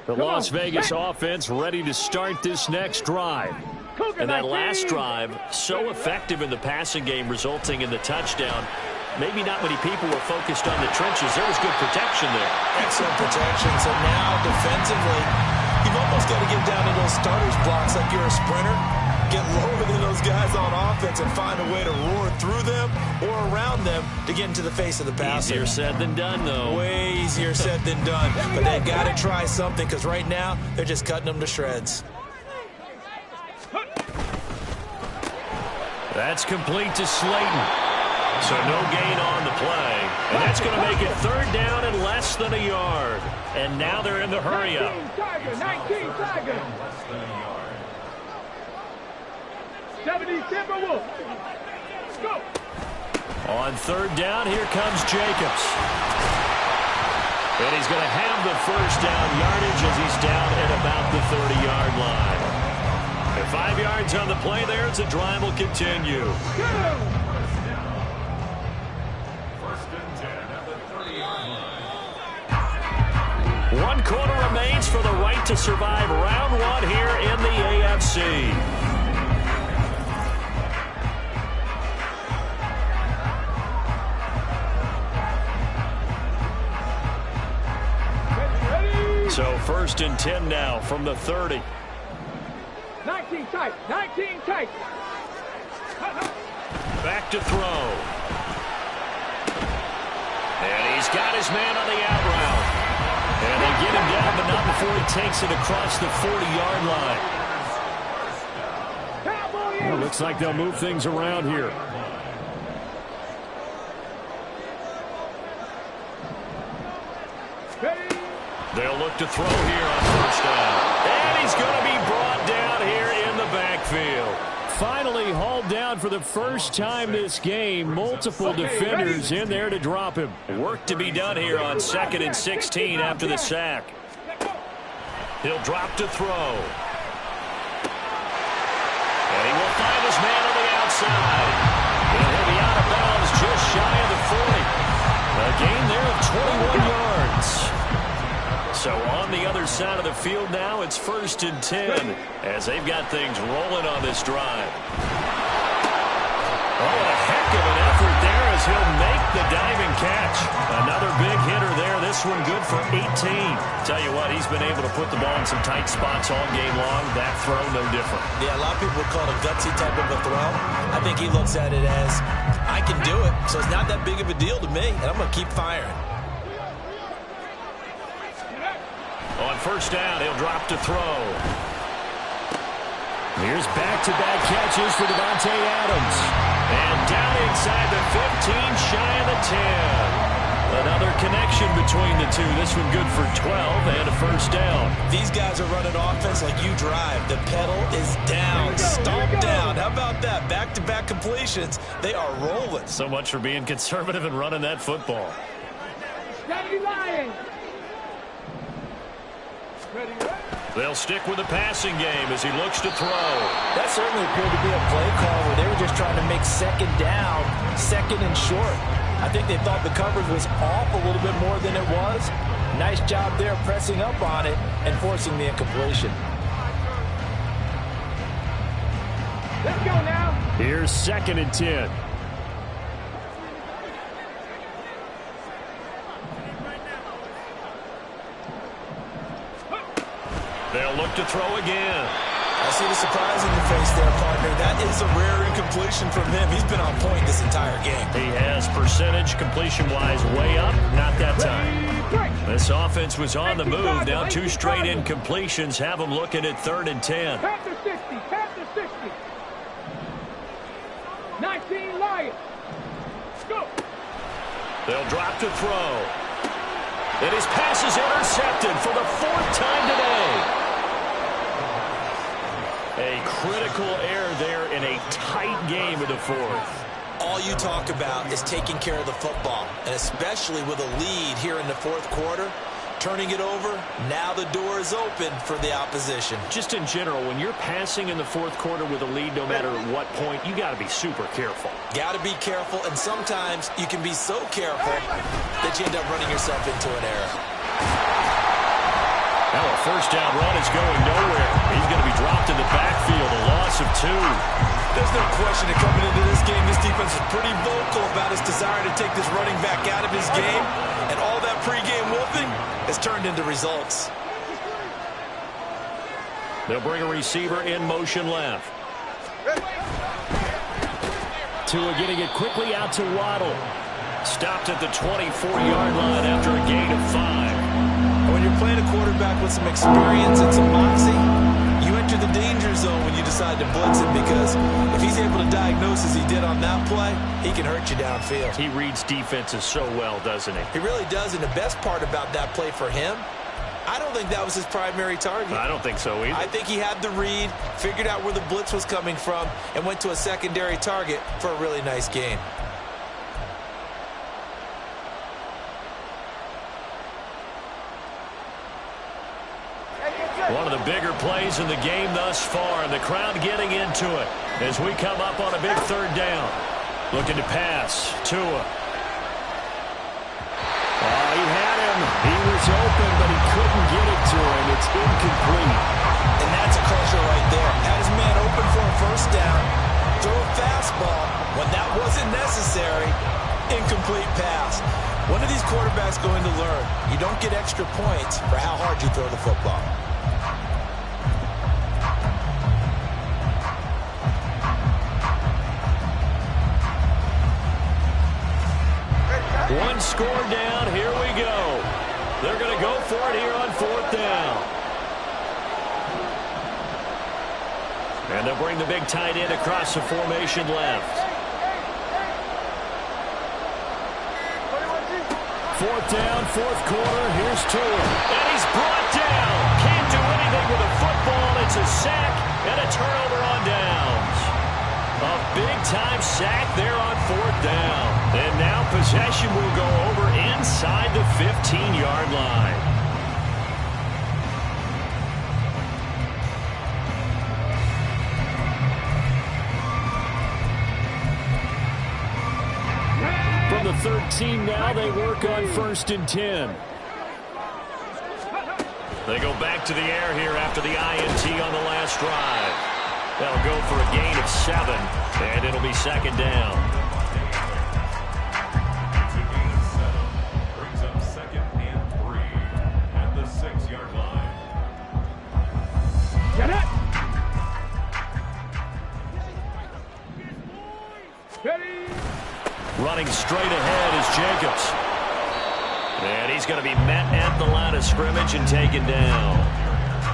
The Las Vegas offense ready to start this next drive. And that last drive, so effective in the passing game, resulting in the touchdown. Maybe not many people were focused on the trenches. There was good protection there. Excellent protection. So now, defensively, you've almost got to get down to those starters blocks like you're a sprinter. Get lower than those guys on offense and find a way to roar through them or around them to get into the face of the passer. Easier said than done, though. Way easier said than done. But they've got to try something because right now they're just cutting them to shreds. That's complete to Slayton. So no gain on the play. And that's going to make it 3rd down and less than a yard. And now they're in the hurry-up. 19 Tiger. 70 Timberwolves. Go. On 3rd down, here comes Jacobs. And he's going to have the first down yardage as he's down at about the 30-yard line. And 5 yards on the play there as the drive will continue. First and 10 at the 30-yard line. 1 quarter remains for the right to survive round 1 here in the AFC. So 1st and 10 now from the 30. 19 tight. 19 tight. Back to throw. He's got his man on the out route. And they get him down, but not before he takes it across the 40-yard line. Well, looks like they'll move things around here. They'll look to throw here on first down. And he's going to be brought down here in the backfield. Finally hauled down for the first time this game. Multiple defenders in there to drop him. Work to be done here on 2nd and 16 after the sack. He'll drop to throw. And he will find his man on the outside. And he'll be out of bounds just shy of the 40. A gain there of 21 yards. So on the other side of the field now, it's 1st and 10 as they've got things rolling on this drive. Oh, a heck of an effort there as he'll make the diving catch. Another big hitter there. This one good for 18. Tell you what, he's been able to put the ball in some tight spots all game long. That throw, no different. Yeah, a lot of people would call it a gutsy type of a throw. I think he looks at it as, I can do it, so it's not that big of a deal to me, and I'm going to keep firing. On first down, he'll drop to throw. Here's back-to-back catches for Davante Adams. And down inside the 15, shy of the 10. Another connection between the two. This one good for 12 and a first down. These guys are running offense like you drive. The pedal is down, stomp down. How about that? Back-to-back completions. They are rolling. So much for being conservative and running that football. Steady Lions. They'll stick with the passing game as he looks to throw. That certainly appeared to be a play call where they were just trying to make second down, second and short. I think they thought the coverage was off a little bit more than it was. Nice job there pressing up on it and forcing the incompletion. Let's go now. Here's 2nd and 10. They'll look to throw again. I see the surprise in your face there, partner. That is a rare incompletion from him. He's been on point this entire game. He has percentage completion-wise way up. Not that time. This offense was on the move. Now 2 straight incompletions have them looking at 3rd and 10. Pass to 60. Pass to 60. 19 Lions. Go. They'll drop to throw. And his pass is intercepted for the 4th time today. A critical error there in a tight game of the 4th. All you talk about is taking care of the football, and especially with a lead here in the 4th quarter. Turning it over, now the door is open for the opposition. Just in general, when you're passing in the 4th quarter with a lead, no matter what point, you got to be super careful. Got to be careful, and sometimes you can be so careful that you end up running yourself into an error. Now a first down run is going nowhere. He's going to be dropped in the backfield, a loss of 2. There's no question that coming into this game, this defense is pretty vocal about its desire to take this running back out of his game, and all that pregame whooping has turned into results. They'll bring a receiver in motion left. Tua getting it quickly out to Waddle. Stopped at the 24-yard line after a gain of 5. When you're playing a quarterback with some experience and some moxie, you enter the danger zone when you decide to blitz him, because if he's able to diagnose as he did on that play, he can hurt you downfield. He reads defenses so well, doesn't he? He really does, and the best part about that play for him, I don't think that was his primary target. I don't think so either. I think he had the read, figured out where the blitz was coming from, and went to a secondary target for a really nice game. One of the bigger plays in the game thus far, and the crowd getting into it as we come up on a big 3rd down. Looking to pass. Tua. Oh, he had him. He was open, but he couldn't get it to him. It's incomplete. And that's a crusher right there. Had his man open for a first down. Throw a fastball when that wasn't necessary. Incomplete pass. When are these quarterbacks going to learn? You don't get extra points for how hard you throw the football. One score down. Here we go. They're going to go for it here on 4th down. And they'll bring the big tight end across the formation left. 4th down, 4th quarter. Here's Tua. And he's brought down. Can't do anything with a football. It's a sack and a turnover on downs. A big-time sack there on 4th down. And now possession will go over inside the 15-yard line. From the 13 now, they work on 1st and 10. They go back to the air here after the INT on the last drive. They'll go for a gain of 7, and it'll be 2nd down. Brings up 2nd and 3 at the 6-yard line. Get it! Ready! Running straight ahead is Jacobs. And he's going to be met at the line of scrimmage and taken down.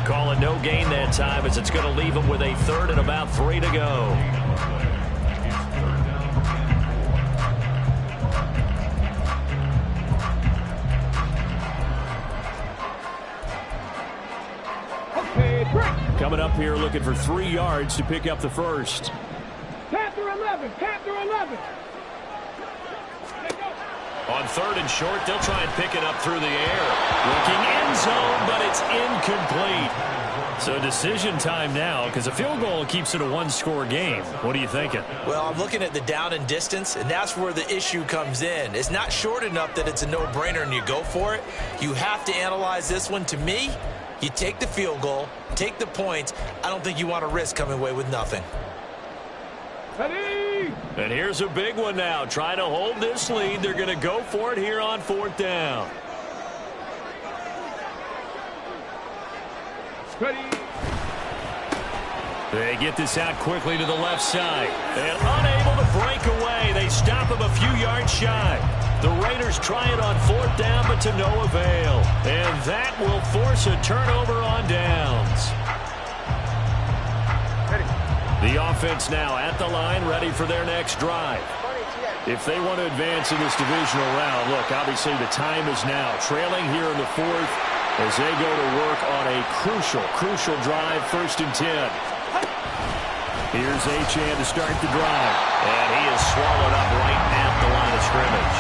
Calling no gain that time as it's going to leave him with a 3rd and about 3 to go. Okay, break! Coming up here looking for 3 yards to pick up the first. Panther 11! Panther 11! On 3rd and short, they'll try and pick it up through the air. Looking end zone, but it's incomplete. So decision time now, because a field goal keeps it a 1-score game. What are you thinking? Well, I'm looking at the down and distance, and that's where the issue comes in. It's not short enough that it's a no-brainer and you go for it. You have to analyze this one. To me, you take the field goal, take the points. I don't think you want to risk coming away with nothing. Ready! And here's a big one now. Trying to hold this lead. They're going to go for it here on 4th down. Ready! They get this out quickly to the left side. And unable to break away. They stop him a few yards shy. The Raiders try it on 4th down, but to no avail. And that will force a turnover on downs. The offense now at the line, ready for their next drive. If they want to advance in this divisional round, look, obviously the time is now. Trailing here in the 4th as they go to work on a crucial drive, 1st and 10. Here's Achane to start the drive. And he is swallowed up right at the line of scrimmage.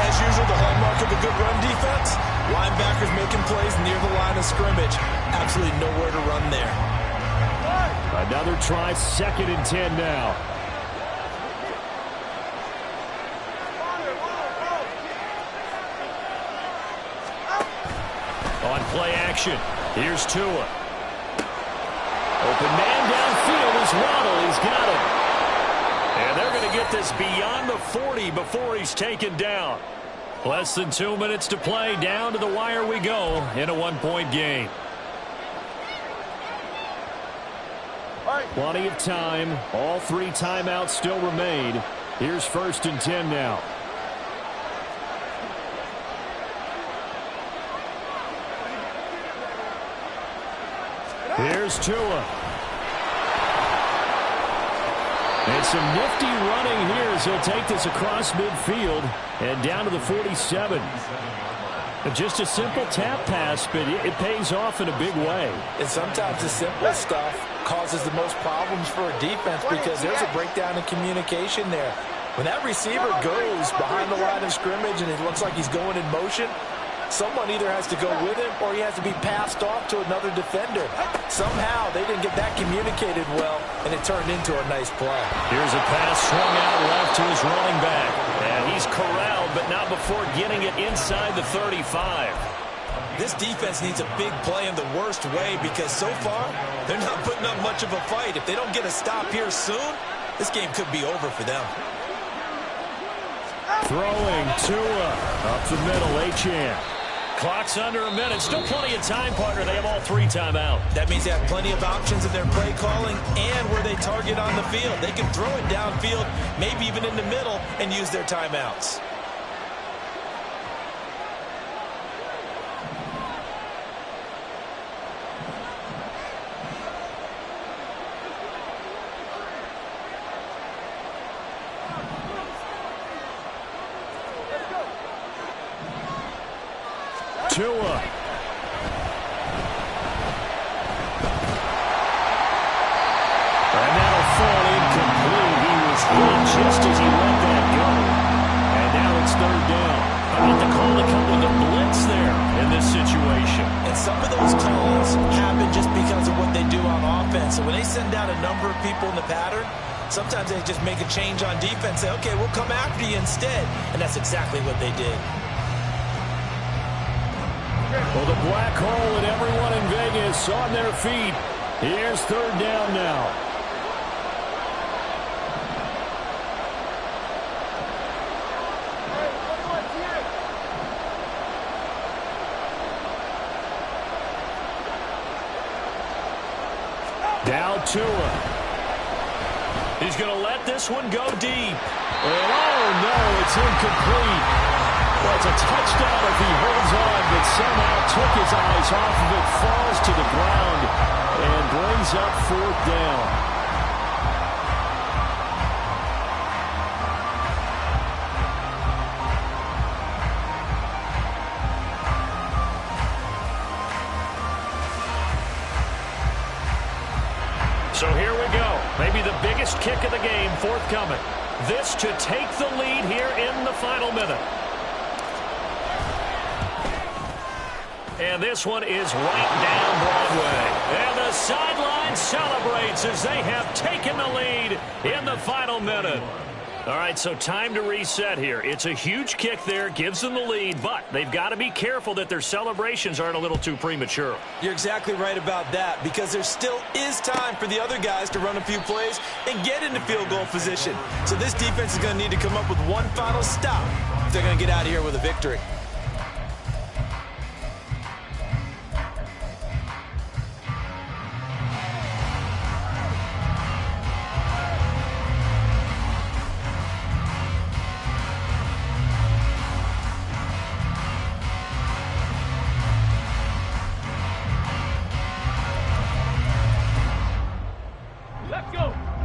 As usual, the hallmark of a good run defense, linebackers making plays near the line of scrimmage. Absolutely nowhere to run there. Another try, 2nd and 10 now. On play action, here's Tua. Open man downfield is Waddle. He's got him. And they're going to get this beyond the 40 before he's taken down. Less than 2 minutes to play. Down to the wire we go in a 1-point game. Plenty of time. All 3 timeouts still remain. Here's 1st and 10 now. Here's Tua. And some nifty running here as he'll take this across midfield and down to the 47. Just a simple tap pass, but it pays off in a big way. And sometimes the simple stuff causes the most problems for a defense because there's a breakdown in communication there. When that receiver goes behind the line of scrimmage and it looks like he's going in motion, someone either has to go with him or he has to be passed off to another defender. Somehow they didn't get that communicated well, and it turned into a nice play. Here's a pass swung out left to his running back. And he's corralled, but not before getting it inside the 35. This defense needs a big play in the worst way because so far they're not putting up much of a fight. If they don't get a stop here soon, this game could be over for them. Throwing Tua up the middle, Achane. Clock's under a minute. Still plenty of time, partner. They have all 3 timeouts. That means they have plenty of options in their play calling and where they target on the field. They can throw it downfield, maybe even in the middle, and use their timeouts. Tua. And that'll fall incomplete. He was hit just as he let that go. And now it's third down. How about the call to come with a blitz there in this situation? And some of those calls happen just because of what they do on offense. So when they send out a number of people in the pattern, sometimes they just make a change on defense. Say, okay, we'll come after you instead. And that's exactly what they did. Well, the black hole and everyone in Vegas on their feet. Here's third down now. Now Tua. He's going to let this one go deep. And oh no, it's incomplete. Well, it's a touchdown if he holds on, but somehow took his eyes off of it, falls to the ground, and brings up fourth down. So here we go. Maybe the biggest kick of the game forthcoming. This to take the lead here in the final minute. And this one is right down Broadway. And the sideline celebrates as they have taken the lead in the final minute. All right, so time to reset here. It's a huge kick there, gives them the lead, but they've got to be careful that their celebrations aren't a little too premature. You're exactly right about that, because there still is time for the other guys to run a few plays and get into field goal position. So this defense is going to need to come up with one final stop if they're going to get out of here with a victory.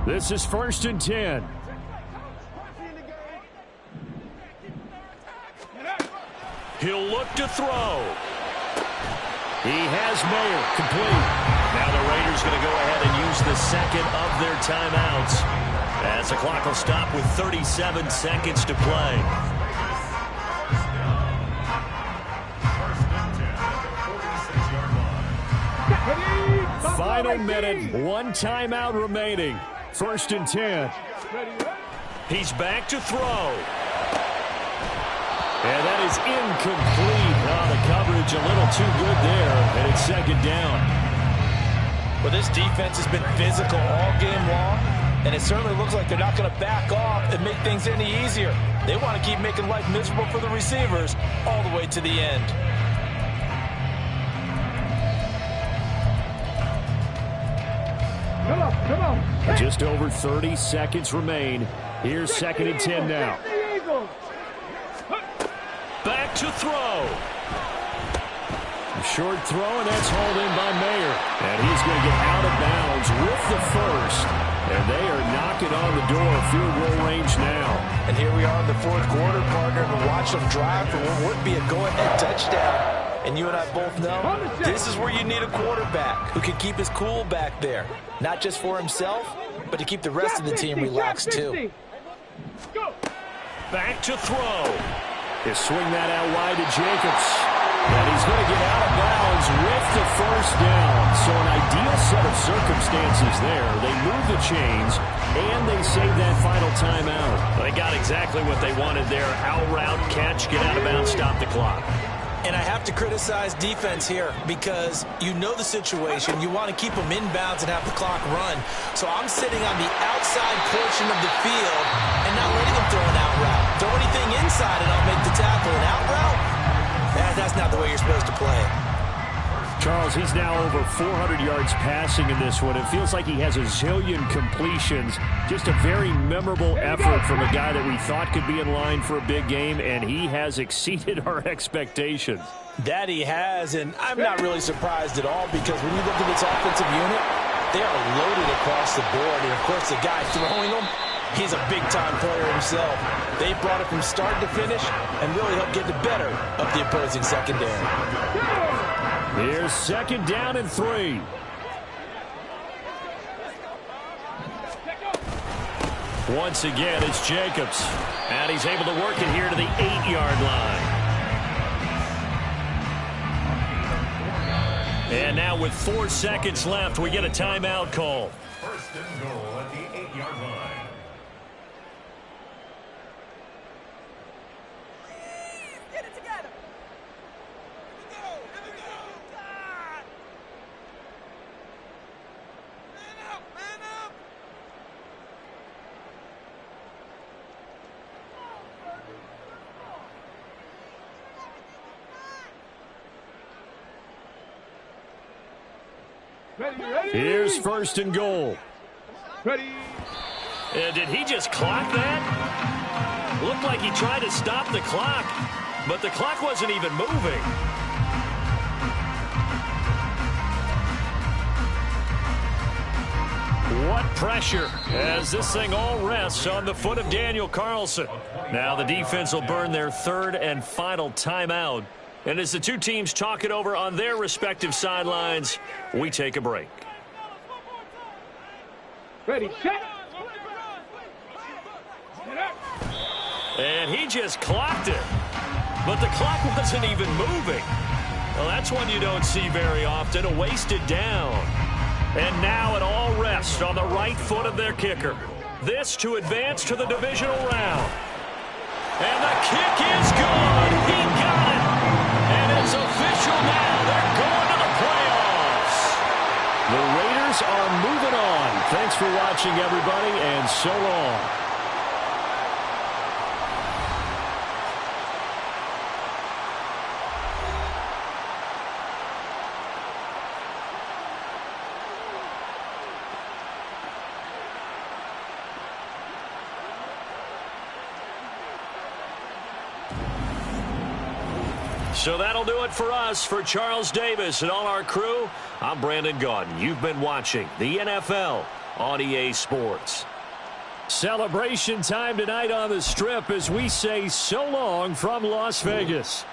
This is 1st and 10. He'll look to throw. He has Mayer complete. Now the Raiders going to go ahead and use the second of their timeouts as the clock will stop with 37 seconds to play. Final minute, one timeout remaining. 1st and 10. He's back to throw. And that is incomplete. Oh, the coverage a little too good there, and it's second down. Well, this defense has been physical all game long, and it certainly looks like they're not going to back off and make things any easier. They want to keep making life miserable for the receivers all the way to the end. Come on. Just over 30 seconds remain. Here's 2nd and 10 now. Back to throw. A short throw, and that's hauled in by Mayer. And he's going to get out of bounds with the first. And they are knocking on the door, field goal range now. And here we are in the fourth quarter, partner, and watch them drive for what would be a go-ahead touchdown. And you and I both know this is where you need a quarterback who can keep his cool back there. Not just for himself, but to keep the rest of the team relaxed too. Back to throw. He'll swing that out wide to Jacobs. And he's going to get out of bounds with the first down. So an ideal set of circumstances there. They move the chains, and they save that final timeout. They got exactly what they wanted there. Out route, catch, get out of bounds, stop the clock. And I have to criticize defense here because you know the situation. You want to keep them inbounds and have the clock run. So I'm sitting on the outside portion of the field and not letting them throw an out route. Throw anything inside and I'll make the tackle. An out route? That's not the way you're supposed to play. Charles, he's now over 400 yards passing in this one. It feels like he has a zillion completions. Just a very memorable effort from a guy that we thought could be in line for a big game, and he has exceeded our expectations. That he has, and I'm not really surprised at all because when you look at this offensive unit, they are loaded across the board. And, of course, the guy throwing them, He's a big-time player himself. They brought it from start to finish and really helped get the better of the opposing secondary. Here's 2nd down and 3. Once again, it's Jacobs. And he's able to work it here to the 8-yard line. And now with 4 seconds left, we get a timeout call. 1st and goal at the 8-yard line. Get it together. Here we go. Man up, man up. Ready. Here's 1st and goal. Ready. And did he just clock that? Looked like he tried to stop the clock, but the clock wasn't even moving. What pressure as this thing all rests on the foot of Daniel Carlson. Now the defense will burn their 3rd and final timeout. And as the two teams talk it over on their respective sidelines, we take a break. Ready, set. And he just clocked it. But the clock wasn't even moving. Well, that's one you don't see very often, a wasted down. And now it all rests on the right foot of their kicker. This to advance to the divisional round. And the kick is good. He got it. And it's official now. They're going to the playoffs. The Raiders are moving on. Thanks for watching, everybody, and so long. So that'll do it for us. For Charles Davis and all our crew, I'm Brandon Gaudin. You've been watching the NFL on EA Sports. Celebration time tonight on the Strip as we say so long from Las Vegas.